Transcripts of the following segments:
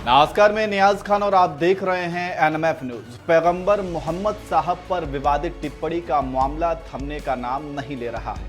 नमस्कार, मैं नियाज खान और आप देख रहे हैं एनएमएफ न्यूज। पैगंबर मोहम्मद साहब पर विवादित टिप्पणी का मामला थमने का नाम नहीं ले रहा है।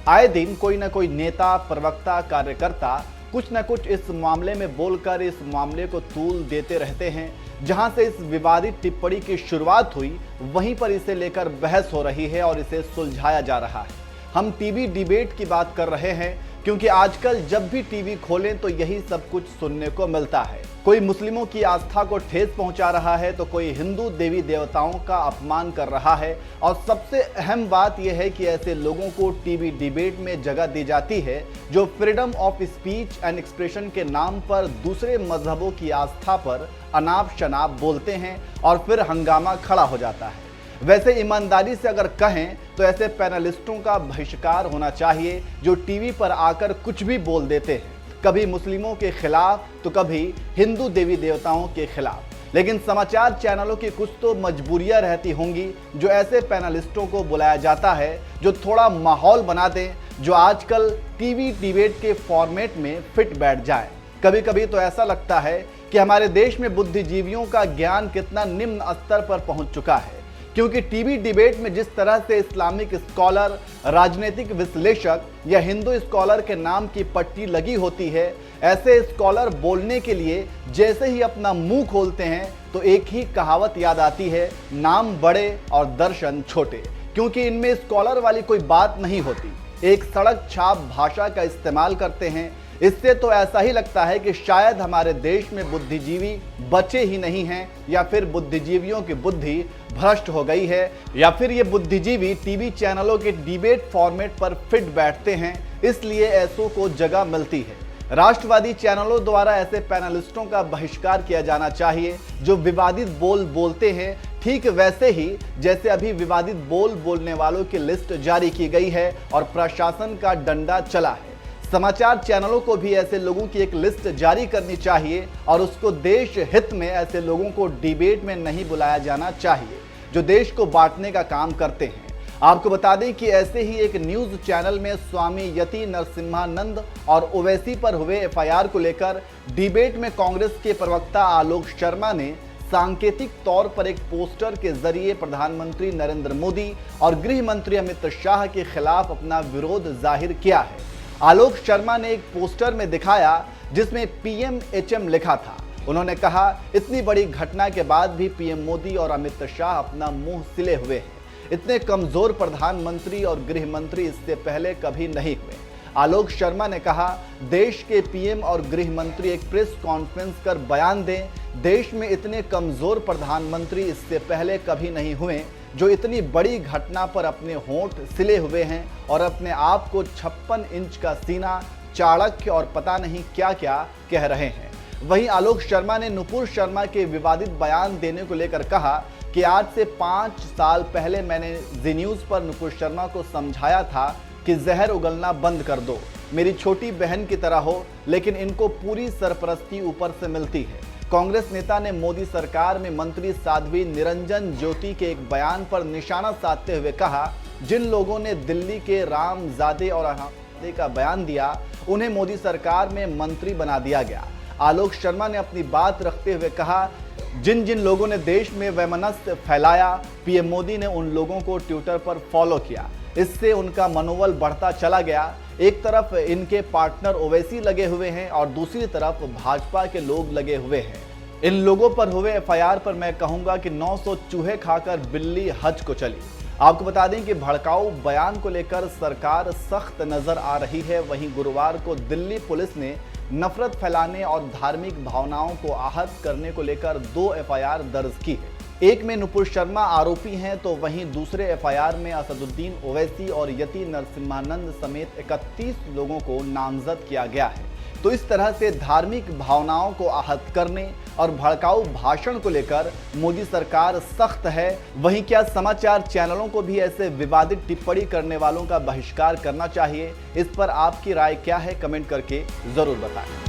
आए दिन कोई न कोई नेता, प्रवक्ता, कार्यकर्ता कुछ न कुछ इस मामले में बोलकर इस मामले को तूल देते रहते हैं। जहां से इस विवादित टिप्पणी की शुरुआत हुई, वहीं पर इसे लेकर बहस हो रही है और इसे सुलझाया जा रहा है। हम टीवी डिबेट की बात कर रहे हैं क्योंकि आजकल जब भी टीवी खोलें तो यही सब कुछ सुनने को मिलता है। कोई मुस्लिमों की आस्था को ठेस पहुंचा रहा है तो कोई हिंदू देवी देवताओं का अपमान कर रहा है। और सबसे अहम बात यह है कि ऐसे लोगों को टीवी डिबेट में जगह दी जाती है जो freedom of speech and expression के नाम पर दूसरे मजहबों की आस्था पर अनाप शनाप बोलते हैं और फिर हंगामा खड़ा हो जाता है। वैसे ईमानदारी से अगर कहें तो ऐसे पैनलिस्टों का बहिष्कार होना चाहिए जो टीवी पर आकर कुछ भी बोल देते हैं, कभी मुस्लिमों के खिलाफ तो कभी हिंदू देवी देवताओं के खिलाफ। लेकिन समाचार चैनलों की कुछ तो मजबूरियां रहती होंगी जो ऐसे पैनलिस्टों को बुलाया जाता है जो थोड़ा माहौल बना दें, जो आजकल टीवी डिबेट के फॉर्मेट में फिट बैठ जाए। कभी कभी तो ऐसा लगता है कि हमारे देश में बुद्धिजीवियों का ज्ञान कितना निम्न स्तर पर पहुंच चुका है, क्योंकि टीवी डिबेट में जिस तरह से इस्लामिक स्कॉलर, राजनीतिक विश्लेषक या हिंदू स्कॉलर के नाम की पट्टी लगी होती है, ऐसे स्कॉलर बोलने के लिए जैसे ही अपना मुंह खोलते हैं तो एक ही कहावत याद आती है, नाम बड़े और दर्शन छोटे। क्योंकि इनमें स्कॉलर वाली कोई बात नहीं होती, एक सड़क छाप भाषा का इस्तेमाल करते हैं। इससे तो ऐसा ही लगता है कि शायद हमारे देश में बुद्धिजीवी बचे ही नहीं हैं, या फिर बुद्धिजीवियों की बुद्धि भ्रष्ट हो गई है, या फिर ये बुद्धिजीवी टीवी चैनलों के डिबेट फॉर्मेट पर फिट बैठते हैं, इसलिए ऐसों को जगह मिलती है। राष्ट्रवादी चैनलों द्वारा ऐसे पैनलिस्टों का बहिष्कार किया जाना चाहिए जो विवादित बोल बोलते हैं, ठीक वैसे ही जैसे अभी विवादित बोल बोलने वालों की लिस्ट जारी की गई है और प्रशासन का डंडा चला है। समाचार चैनलों को भी ऐसे लोगों की एक लिस्ट जारी करनी चाहिए और उसको देश हित में ऐसे लोगों को डिबेट में नहीं बुलाया जाना चाहिए जो देश को बांटने का काम करते हैं। आपको बता दें कि ऐसे ही एक न्यूज चैनल में स्वामी यति नरसिम्हानंद और ओवैसी पर हुए एफआईआर को लेकर डिबेट में कांग्रेस के प्रवक्ता आलोक शर्मा ने सांकेतिक तौर पर एक पोस्टर के जरिए प्रधानमंत्री नरेंद्र मोदी और गृह मंत्री अमित शाह के खिलाफ अपना विरोध जाहिर किया है। आलोक शर्मा ने एक पोस्टर में दिखाया जिसमें PMHM लिखा था। उन्होंने कहा, इतनी बड़ी घटना के बाद भी पीएम मोदी और अमित शाह अपना मुंह सिले हुए हैं। इतने कमजोर प्रधानमंत्री और गृह मंत्री इससे पहले कभी नहीं हुए। आलोक शर्मा ने कहा, देश के पीएम और गृह मंत्री एक प्रेस कॉन्फ्रेंस कर बयान दें, देश में इतने कमजोर प्रधानमंत्री इससे पहले कभी नहीं हुए जो इतनी बड़ी घटना पर अपने होंठ सिले हुए हैं और अपने आप को 56 इंच का सीना, चाणक्य और पता नहीं क्या क्या कह रहे हैं। वहीं आलोक शर्मा ने नुपुर शर्मा के विवादित बयान देने को लेकर कहा कि आज से 5 साल पहले मैंने जी न्यूज़ पर नुपुर शर्मा को समझाया था कि जहर उगलना बंद कर दो, मेरी छोटी बहन की तरह हो, लेकिन इनको पूरी सरपरस्ती ऊपर से मिलती है। कांग्रेस नेता ने मोदी सरकार में मंत्री साध्वी निरंजन ज्योति के एक बयान पर निशाना साधते हुए कहा, जिन लोगों ने दिल्ली के रामजादे और अहमदे का बयान दिया उन्हें मोदी सरकार में मंत्री बना दिया गया। आलोक शर्मा ने अपनी बात रखते हुए कहा, जिन जिन लोगों ने देश में वैमनस्य फैलाया, पीएम मोदी ने उन लोगों को ट्विटर पर फॉलो किया, इससे उनका मनोबल बढ़ता चला गया। एक तरफ इनके पार्टनर ओवैसी लगे हुए हैं और दूसरी तरफ भाजपा के लोग लगे हुए हैं। इन लोगों पर हुए एफआईआर पर मैं कहूंगा कि 900 चूहे खाकर बिल्ली हज को चली। आपको बता दें कि भड़काऊ बयान को लेकर सरकार सख्त नजर आ रही है। वहीं गुरुवार को दिल्ली पुलिस ने नफरत फैलाने और धार्मिक भावनाओं को आहत करने को लेकर 2 एफआईआर दर्ज की है। एक में नुपुर शर्मा आरोपी हैं तो वहीं दूसरे एफआईआर में असदुद्दीन ओवैसी और यति नरसिम्हानंद समेत 31 लोगों को नामजद किया गया है। तो इस तरह से धार्मिक भावनाओं को आहत करने और भड़काऊ भाषण को लेकर मोदी सरकार सख्त है। वहीं क्या समाचार चैनलों को भी ऐसे विवादित टिप्पणी करने वालों का बहिष्कार करना चाहिए? इस पर आपकी राय क्या है? कमेंट करके जरूर बताएं।